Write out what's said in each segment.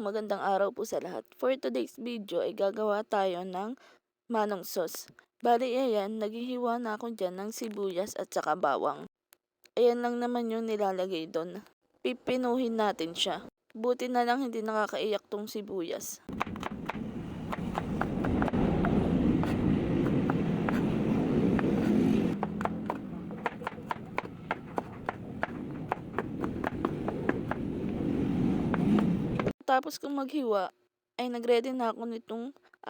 magandang araw po sa lahat. For today's video ay gagawa tayo ng manong sauce. Bali ayan, naghihiwa na ako dyan ng sibuyas at saka bawang. Ayan lang naman yung nilalagay doon. Pipinuhin natin siya. Buti na lang hindi nakakaiyak tong sibuyas. Tapos kung maghiwa, ay nagready na ako nitong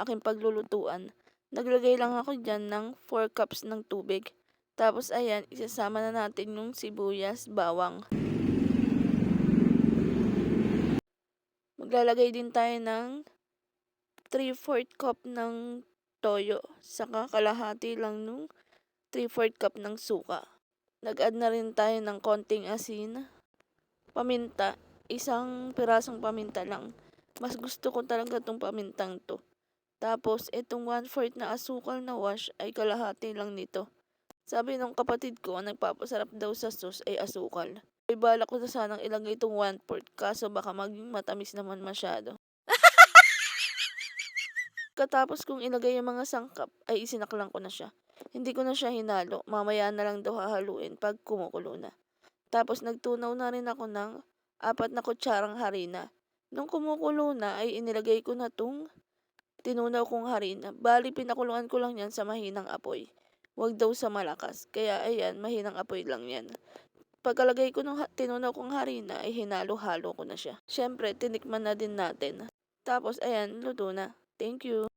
aking paglulutuan. Naglagay lang ako dyan ng 4 cups ng tubig. Tapos ayan, isasama na natin yung sibuyas, bawang. Maglalagay din tayo ng 3/4 cup ng toyo. Saka kalahati lang nung 3/4 cup ng suka. Nag-add na rin tayo ng konting asin, paminta, isang pirasong paminta lang. Mas gusto ko talaga tong pamintang to. Tapos, itong 1/4 na asukal na wash ay kalahati lang nito. Sabi ng kapatid ko, ang nagpapasarap daw sa sauce ay asukal. Ay balak ko na sanang ilagay itong 1/4 kaso baka maging matamis naman masyado. Katapos kong ilagay yung mga sangkap, ay isinaklang ko na siya. Hindi ko na siya hinalo, mamaya na lang daw hahaluin pag kumukulo na. Tapos nagtunaw na rin ako ng 4 na kutsarang harina. Nung kumukulo na ay inilagay ko na tong tinunaw kong harina. Bali pinakuluan ko lang yan sa mahinang apoy. Huwag daw sa malakas. Kaya ayan, mahinang apoy lang yan. Pagkalagay ko ng tinunaw kong harina ay hinalo-halo ko na siya. Syempre, tinikman na din natin. Tapos ayan, luto na. Thank you.